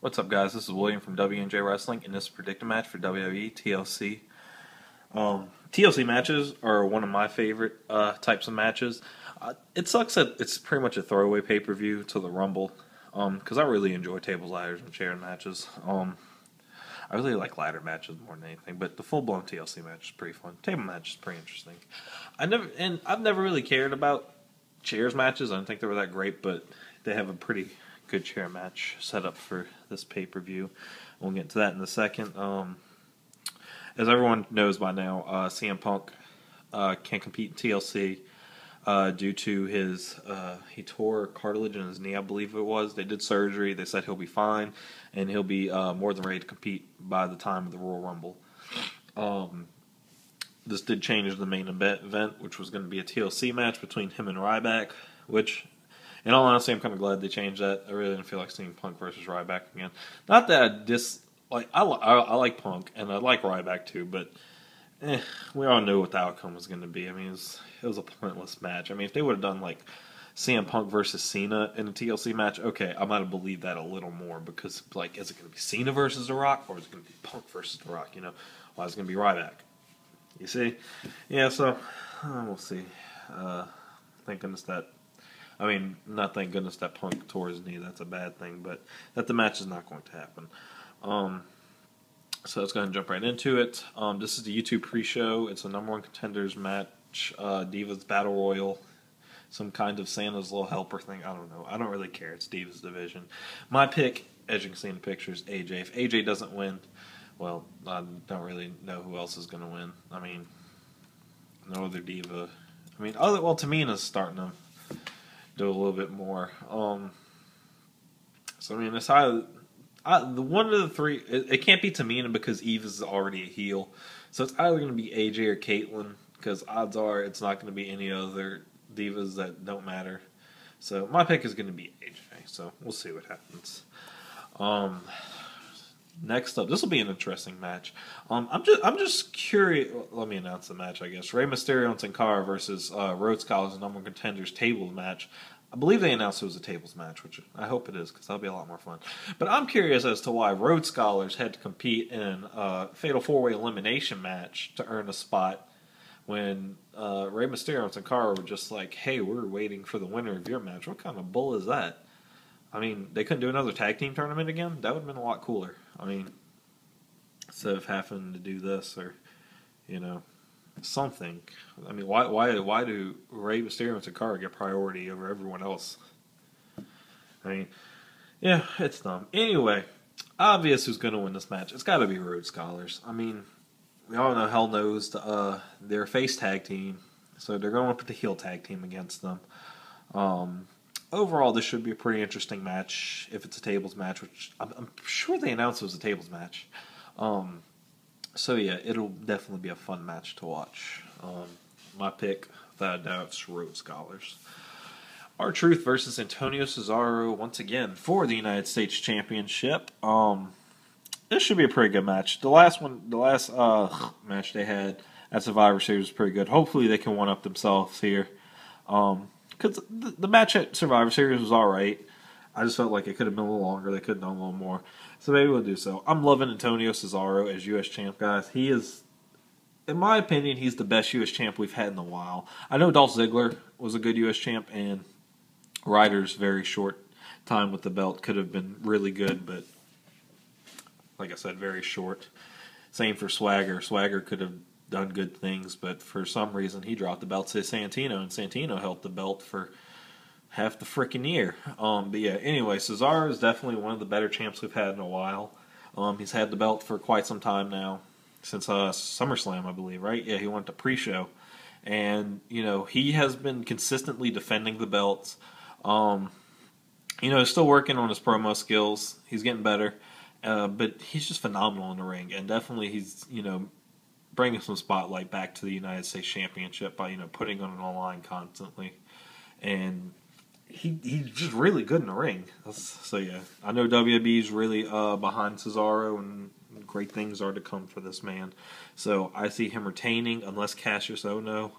What's up, guys? This is William from W&J Wrestling, and this is a predictor match for WWE TLC. TLC matches are one of my favorite types of matches. It sucks that it's pretty much a throwaway pay-per-view to the Rumble, because I really enjoy tables, ladders, and chair matches. I really like ladder matches more than anything, but the full-blown TLC match is pretty fun. Table match is pretty interesting. I've never really cared about chairs matches. I don't think they were that great, but they have a pretty good chair match set up for this pay-per-view. We'll get to that in a second. As everyone knows by now, CM Punk can't compete in TLC due to he tore cartilage in his knee, I believe it was. They did surgery. They said he'll be fine, and he'll be more than ready to compete by the time of the Royal Rumble. This did change the main event, which was going to be a TLC match between him and Ryback, which, in all honesty, I'm kind of glad they changed that. I really didn't feel like seeing Punk versus Ryback again. Not that I like Punk, and I like Ryback too, but we all knew what the outcome was going to be. I mean, it was a pointless match. I mean, if they would have done like CM Punk versus Cena in a TLC match, okay, I might have believed that a little more, because like, is it going to be Cena versus The Rock, or is it going to be Punk versus The Rock? You know, why is it going to be Ryback? You see? Yeah, so we'll see. Thank goodness not thank goodness that Punk tore his knee. That's a bad thing, but that the match is not going to happen. So let's go ahead and jump right into it. This is the YouTube pre-show. It's a number one contenders match, Divas Battle Royal, some kind of Santa's little helper thing. I don't know. I don't really care. It's Divas division. My pick, as you can see in the picture, is AJ. If AJ doesn't win, well, I don't really know who else is going to win. I mean, no other Diva. I mean, Tamina's starting to do a little bit more. So I mean, it's the one of the three. It can't be Tamina because Eve is already a heel. So it's either going to be AJ or Caitlyn, because odds are it's not going to be any other divas that don't matter. So my pick is going to be AJ. So we'll see what happens. Next up, this will be an interesting match. I'm just curious. Let me announce the match, I guess. Rey Mysterio and Sin Cara versus Rhodes Scholars and number one contenders table match. I believe they announced it was a tables match, which I hope it is, because that'll be a lot more fun. But I'm curious as to why Rhodes Scholars had to compete in a Fatal 4-Way Elimination match to earn a spot, when Rey Mysterio and Sin Cara were just like, hey, we're waiting for the winner of your match. What kind of bull is that? I mean, they couldn't do another tag team tournament again? That would have been a lot cooler. I mean, instead of having to do this, or, you know, something. I mean, why do Rey Mysterio and Sin Cara get priority over everyone else? I mean, yeah, it's dumb. Anyway, obvious who's going to win this match. It's got to be Rhodes Scholars. I mean, we all know Hell Knows their face tag team, so they're going to put the heel tag team against them. Overall, this should be a pretty interesting match if it's a tables match, which I'm sure they announced it was a tables match. So yeah, it'll definitely be a fun match to watch. My pick, without a doubt, is Rhodes Scholars. R-Truth versus Antonio Cesaro once again for the United States Championship. This should be a pretty good match. The last match they had at Survivor Series was pretty good. Hopefully they can one-up themselves here. Because the match at Survivor Series was alright. I just felt like it could have been a little longer. They could have done a little more. So maybe we'll do so. I'm loving Antonio Cesaro as U.S. champ, guys. He is, in my opinion, he's the best U.S. champ we've had in a while. I know Dolph Ziggler was a good U.S. champ, and Ryder's very short time with the belt could have been really good, but like I said, very short. Same for Swagger. Swagger could have done good things, but for some reason he dropped the belt to Santino, and Santino held the belt for half the freaking year. But yeah, anyway, Cesaro is definitely one of the better champs we've had in a while. He's had the belt for quite some time now, since SummerSlam, I believe, right? Yeah, he went to pre-show, and you know, he has been consistently defending the belts. You know, he's still working on his promo skills. He's getting better, but he's just phenomenal in the ring, and definitely he's, you know, bringing some spotlight back to the United States Championship by, you know, putting on the line constantly, and he's just really good in the ring. So yeah, I know WWE's really behind Cesaro, and great things are to come for this man. So I see him retaining, unless Cassius Ohno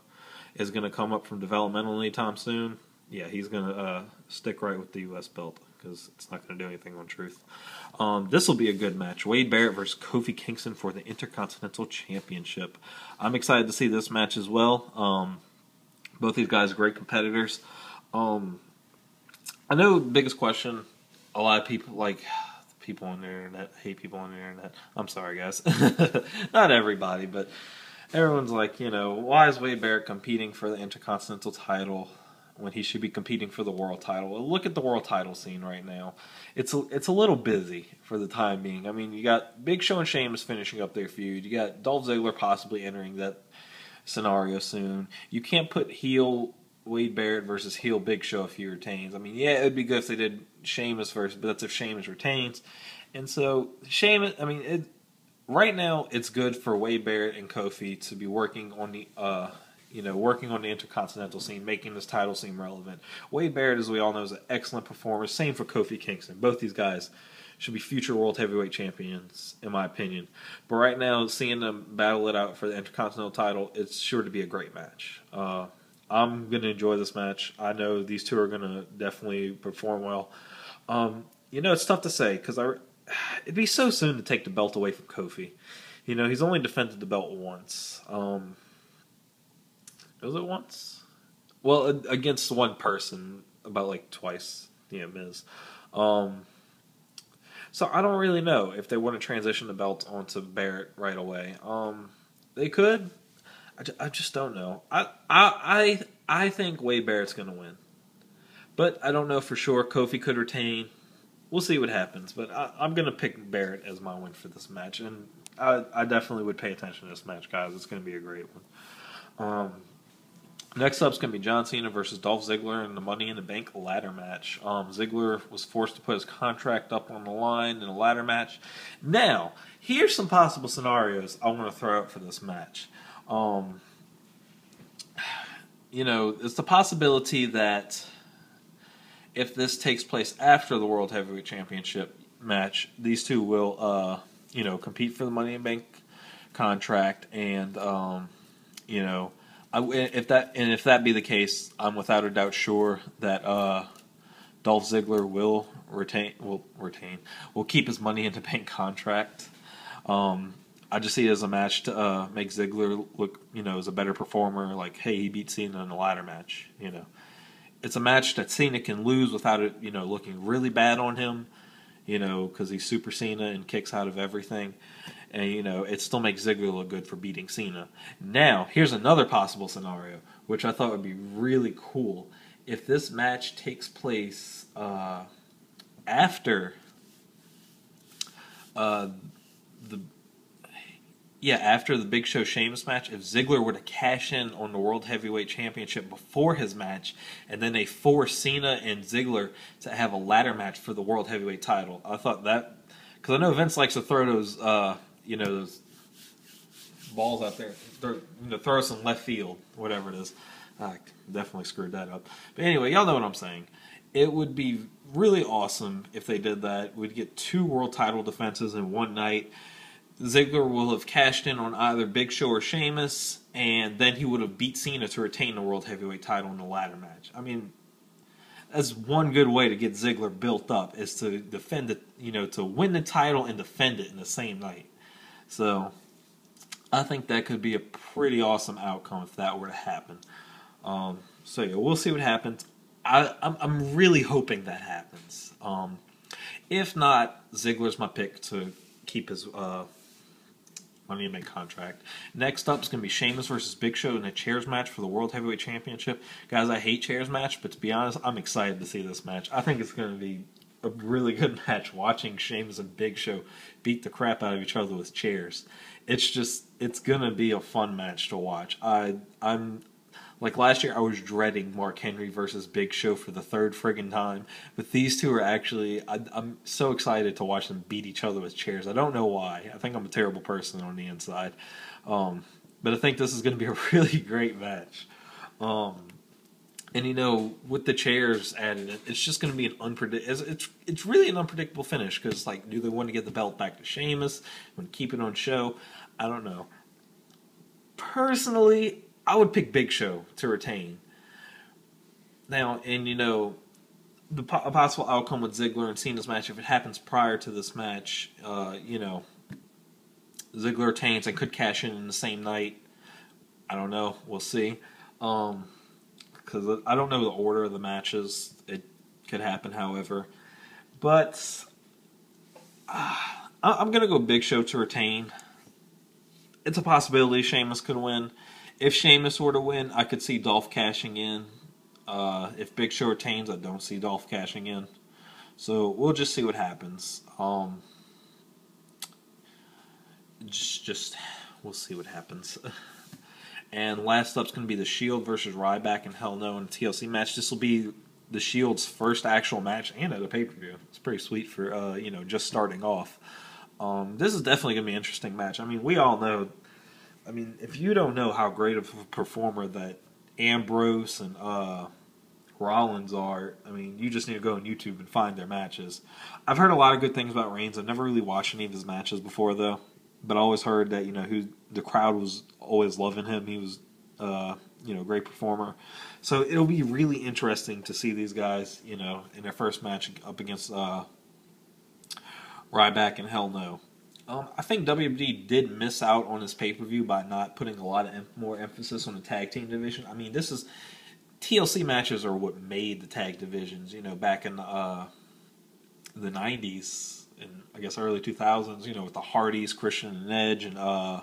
is going to come up from developmental anytime soon. Yeah, he's going to stick right with the U.S. belt. because it's not going to do anything on Truth. This will be a good match. Wade Barrett versus Kofi Kingston for the Intercontinental Championship. I'm excited to see this match as well. Both these guys are great competitors. I know the biggest question, a lot of people, like, people on the internet, hate people on the internet. I'm sorry, guys. Not everybody, but everyone's like, why is Wade Barrett competing for the Intercontinental title when he should be competing for the world title? Well, look at the world title scene right now. It's a little busy for the time being. I mean, you got Big Show and Sheamus finishing up their feud. You got Dolph Ziggler possibly entering that scenario soon. You can't put heel Wade Barrett versus heel Big Show if he retains. I mean, yeah, it would be good if they did Sheamus first, but that's if Sheamus retains. And so, Sheamus, I mean, right now it's good for Wade Barrett and Kofi to be working on the, working on the Intercontinental scene, making this title seem relevant. Wade Barrett, as we all know, is an excellent performer. Same for Kofi Kingston. Both these guys should be future World Heavyweight Champions, in my opinion. But right now, seeing them battle it out for the Intercontinental title, it's sure to be a great match. I'm going to enjoy this match. I know these two are going to definitely perform well. It's tough to say because it'd be so soon to take the belt away from Kofi. He's only defended the belt once. Was it once? Well, against one person, about like twice. Yeah, Miz. So I don't really know if they want to transition the belt onto Barrett right away. They could. I just don't know. I think Wade Barrett's going to win, but I don't know for sure. Kofi could retain. We'll see what happens, but I'm going to pick Barrett as my win for this match, and I definitely would pay attention to this match, guys. It's going to be a great one. Next up is going to be John Cena versus Dolph Ziggler in the Money in the Bank ladder match. Ziggler was forced to put his contract up on the line in a ladder match. Now, here's some possible scenarios I want to throw out for this match. It's the possibility that if this takes place after the World Heavyweight Championship match, these two will, compete for the Money in the Bank contract, and if that be the case, I'm without a doubt sure that Dolph Ziggler will keep his Money in the Bank contract. I just see it as a match to make Ziggler look, as a better performer. Like, hey, he beat Cena in a ladder match. It's a match that Cena can lose without it, looking really bad on him. Because he's Super Cena and kicks out of everything. And, it still makes Ziggler look good for beating Cena. Now, here's another possible scenario, which I thought would be really cool. If this match takes place after after the Big Show Sheamus match, if Ziggler were to cash in on the World Heavyweight Championship before his match, and then they force Cena and Ziggler to have a ladder match for the World Heavyweight title, I thought that, because I know Vince likes to throw those, those balls out there, throw us in left field, whatever it is. I definitely screwed that up. But anyway, y'all know what I'm saying. It would be really awesome if they did that. We'd get 2 world title defenses in one night. Ziggler will have cashed in on either Big Show or Sheamus, and then he would have beat Cena to retain the World Heavyweight title in the ladder match. I mean, that's one good way to get Ziggler built up, is to defend it, to win the title and defend it in the same night. So, I think that could be a pretty awesome outcome if that were to happen. We'll see what happens. I'm really hoping that happens. If not, Ziggler's my pick to keep his Money in the Bank contract. Next up is going to be Sheamus versus Big Show in a chairs match for the World Heavyweight Championship. Guys, I hate chairs match, but to be honest, I'm excited to see this match. I think it's going to be a really good match, watching Sheamus and Big Show beat the crap out of each other with chairs. It's going to be a fun match to watch. I'm like last year, I was dreading Mark Henry versus Big Show for the 3rd friggin' time. But these two are actually, I'm so excited to watch them beat each other with chairs. I don't know why. I think I'm a terrible person on the inside. But I think this is going to be a really great match. And with the chairs added, it's just going to be an it's really an unpredictable finish, because do they want to get the belt back to Sheamus? Want to keep it on show? I don't know. Personally, I would pick Big Show to retain. Now, and a possible outcome with Ziggler and Cena's match, if it happens prior to this match, Ziggler retains and could cash in the same night. I don't know. We'll see. Because I don't know the order of the matches. It could happen, however. But I'm going to go Big Show to retain. It's a possibility Sheamus could win. If Sheamus were to win, I could see Dolph cashing in. If Big Show retains, I don't see Dolph cashing in. So we'll just see what happens. We'll see what happens. And last up's going to be the Shield versus Ryback and Hell No in a TLC match. This will be the Shield's first actual match and at a pay-per-view. It's pretty sweet for just starting off. This is definitely going to be an interesting match. I mean, we all know. I mean, if you don't know how great of a performer that Ambrose and Rollins are, I mean, you just need to go on YouTube and find their matches. I've heard a lot of good things about Reigns. I've never really watched any of his matches before, though. But I always heard that, the crowd was always loving him. He was, a great performer. So it'll be really interesting to see these guys, in their first match up against Ryback and Hell No. I think WWE did miss out on this pay-per-view by not putting a lot of more emphasis on the tag team division. I mean, TLC matches are what made the tag divisions, back in the 90s. And I guess early 2000s, with the Hardys, Christian and Edge, and the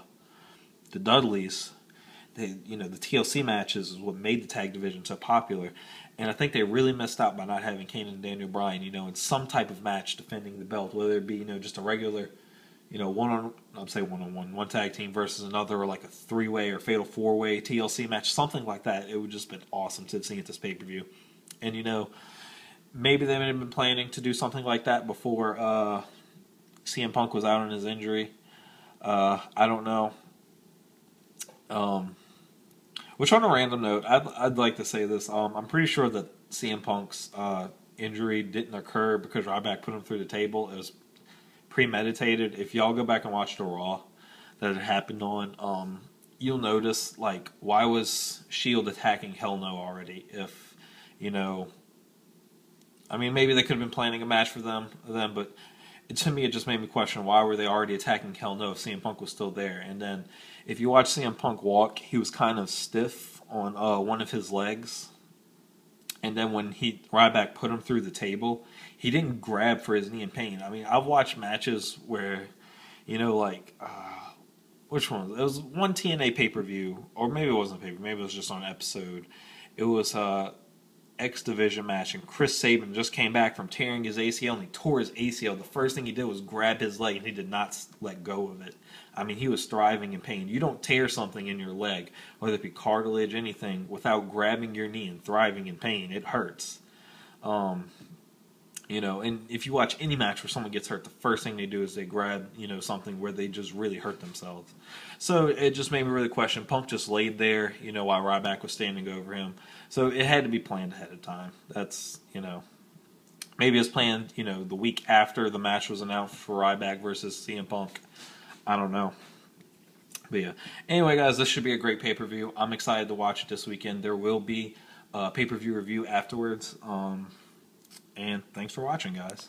Dudleys, the TLC matches is what made the tag division so popular. And I think they really missed out by not having Kane and Daniel Bryan, in some type of match defending the belt, whether it be, just a regular, one tag team versus another, or like a 3-way or fatal 4-way TLC match, something like that. It would just been awesome to see at this pay-per-view. And, maybe they may have been planning to do something like that before CM Punk was out on his injury. I don't know. Which, on a random note, I'd like to say this. I'm pretty sure that CM Punk's injury didn't occur because Ryback put him through the table. It was premeditated. If y'all go back and watch the Raw that it happened on, you'll notice, why was Shield attacking Hell No already? If, I mean, maybe they could have been planning a match for them, but to me, it just made me question, why were they already attacking Hell No if CM Punk was still there? And then, if you watch CM Punk walk, he was kind of stiff on one of his legs. And then when Ryback put him through the table, he didn't grab for his knee in pain. I mean, I've watched matches where, which one? It was one TNA pay-per-view, or maybe it wasn't a pay-per-view, maybe it was just on an episode. It was X Division match, and Chris Sabin just came back from tearing his ACL, and he tore his ACL. The first thing he did was grab his leg, and he did not let go of it. I mean, he was thriving in pain. You don't tear something in your leg, whether it be cartilage, anything, without grabbing your knee and thriving in pain. It hurts. And if you watch any match where someone gets hurt, the first thing they do is they grab, something where they just really hurt themselves. So it just made me really question. Punk just laid there, while Ryback was standing over him. So it had to be planned ahead of time. That's, maybe it was planned, the week after the match was announced for Ryback versus CM Punk. I don't know. But yeah. Anyway, guys, this should be a great pay-per-view. I'm excited to watch it this weekend. There will be a pay-per-view review afterwards. And thanks for watching, guys.